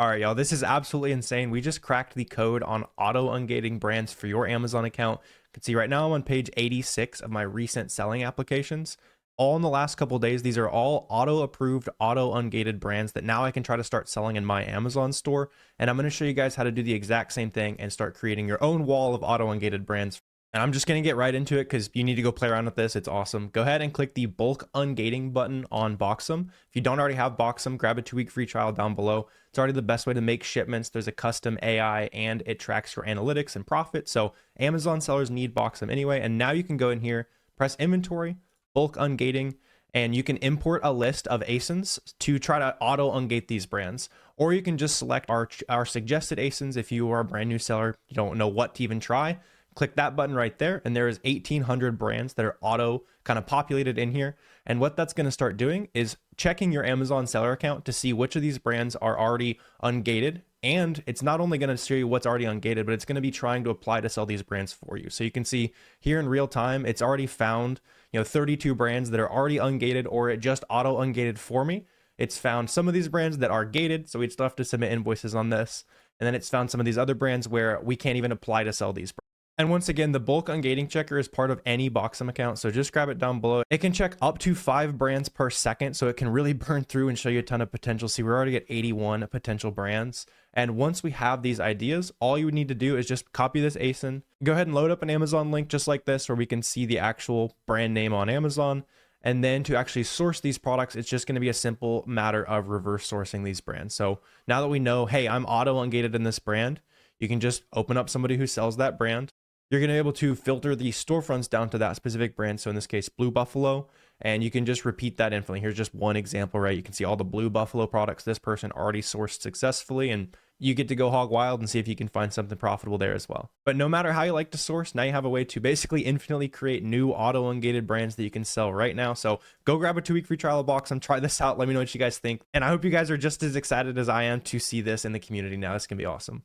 All right, y'all, this is absolutely insane. We just cracked the code on auto-ungating brands for your Amazon account. You can see right now I'm on page 86 of my recent selling applications. All in the last couple of days, these are all auto-approved, auto-ungated brands that now I can try to start selling in my Amazon store. And I'm going to show you guys how to do the exact same thing and start creating your own wall of auto-ungated brands. And I'm just going to get right into it because you need to go play around with this. It's awesome. Go ahead and click the bulk ungating button on Boxom. If you don't already have Boxom, grab a 2-week free trial down below. It's already the best way to make shipments. There's a custom AI and it tracks your analytics and profit. So Amazon sellers need Boxom anyway. And now you can go in here, press inventory, bulk ungating, and you can import a list of ASINs to try to auto ungate these brands. Or you can just select our suggested ASINs if you are a brand new seller, you don't know what to even try. Click that button right there, and there is 1,800 brands that are auto kind of populated in here. And what that's going to start doing is checking your Amazon seller account to see which of these brands are already ungated. And it's not only going to show you what's already ungated, but it's going to be trying to apply to sell these brands for you. So you can see here in real time, it's already found 32 brands that are already ungated, or it just auto ungated for me. It's found some of these brands that are gated, so we'd still have to submit invoices on this. And then it's found some of these other brands where we can't even apply to sell these brands. And once again, the bulk ungating checker is part of any Boxom account, so just grab it down below. It can check up to 5 brands per second, so it can really burn through and show you a ton of potential. See, we're already at 81 potential brands. And once we have these ideas, all you would need to do is just copy this ASIN, go ahead and load up an Amazon link just like this, where we can see the actual brand name on Amazon. And then to actually source these products, it's just going to be a simple matter of reverse sourcing these brands. So now that we know, hey, I'm auto ungated in this brand, you can just open up somebody who sells that brand. You're going to be able to filter the storefronts down to that specific brand. So in this case, Blue Buffalo, and you can just repeat that infinitely. Here's just one example, right? You can see all the Blue Buffalo products this person already sourced successfully, and you get to go hog wild and see if you can find something profitable there as well. But no matter how you like to source, now you have a way to basically infinitely create new auto-ungated brands that you can sell right now. So go grab a 2-week free trial of Boxom, try this out, let me know what you guys think. And I hope you guys are just as excited as I am to see this in the community now. This can be awesome.